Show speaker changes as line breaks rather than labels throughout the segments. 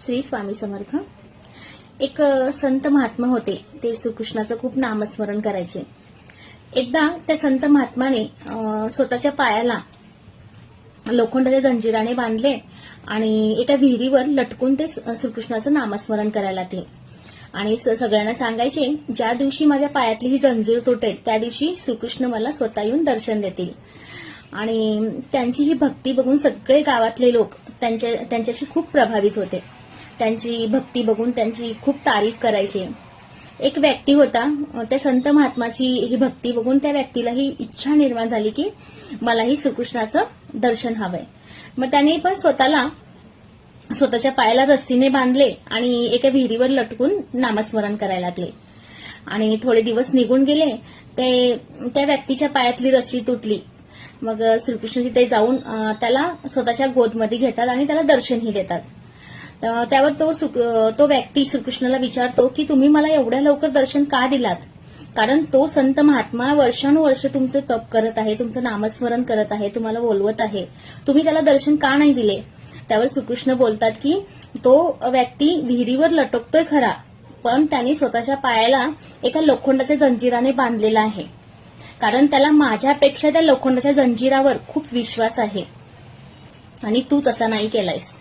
श्री स्वामी समर्थ। एक संत महात्मा होते, ते श्रीकृष्णाचं खूप नामस्मरण करायचे। एकदा त्या संत महात्माने स्वतःच्या पायाला लोखंडाच्या जंजिराने बांधले आणि एका विहिरीवर लटकून ते श्रीकृष्णाचं नामस्मरण करायला लागले आणि सगळ्यांना सांगायचे, ज्या दिवशी माझ्या पायातली ही जंजीर तुटेल त्या दिवशी श्रीकृष्ण मला स्वतः येऊन दर्शन देतील। आणि त्यांची ही भक्ती बघून सगळे गावातले लोक त्यांच्याशी खूप प्रभावित होते। त्यांची भक्ती बघून त्यांची खूप तारीफ करायचे। एक व्यक्ती होता, त्या संत महात्माची ही भक्ती बघून त्या व्यक्तीला ही इच्छा निर्माण झाली की मलाही श्रीकृष्णाचं दर्शन हवंय। मग त्याने पण स्वतःच्या पायाला रस्सीने बांधले आणि एका विहिरीवर लटकून नामस्मरण करायला लागले। आणि थोडे दिवस निघून गेले, त्या व्यक्तीच्या पायातली रस्सी तुटली। मग श्रीकृष्ण तिथे जाऊन त्याला स्वतःच्या गोदमध्ये घेतात आणि त्याला दर्शनही देतात। त्यावर तो व्यक्ती श्रीकृष्णाला विचारतो की तुम्ही मला एवढ्या लवकर दर्शन का दिलात? कारण तो संत महात्मा वर्षानुवर्ष तुमचं तप करत आहे, तुमचं नामस्मरण करत आहे, तुम्हाला बोलवत आहे, तुम्ही त्याला दर्शन का नाही दिले? त्यावर श्रीकृष्ण बोलतात की तो व्यक्ती विहिरीवर लटकतोय खरा, पण त्याने स्वतःच्या पायाला एका लोखंडाच्या जंजिराने बांधलेला आहे, कारण त्याला माझ्यापेक्षा त्या लोखंडाच्या जंजिरावर खूप विश्वास आहे। आणि तू तसा नाही केलायस,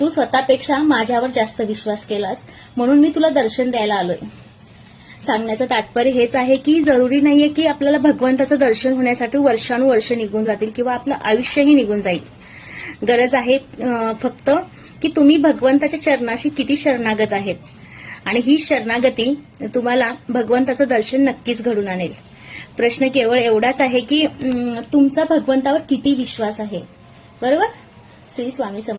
तू स्वतःपेक्षा माझ्यावर जास्त विश्वास केलास, म्हणून मी तुला दर्शन द्यायला आलोय। सांगण्याचं तात्पर्य हेच आहे की जरुरी नाहीये की आपल्याला भगवंताचं दर्शन होण्यासाठी वर्षानुवर्ष निघून जातील किंवा आपलं आयुष्यही निघून जाईल। गरज आहे फक्त की तुम्ही भगवंताच्या चरणाशी किती शरणागत आहेत, आणि ही शरणागती तुम्हाला भगवंताचं दर्शन नक्कीच घडून आणेल। प्रश्न केवळ एवढाच आहे की तुमचा भगवंतावर किती विश्वास आहे, बरोबर? श्री स्वामी समर्थ।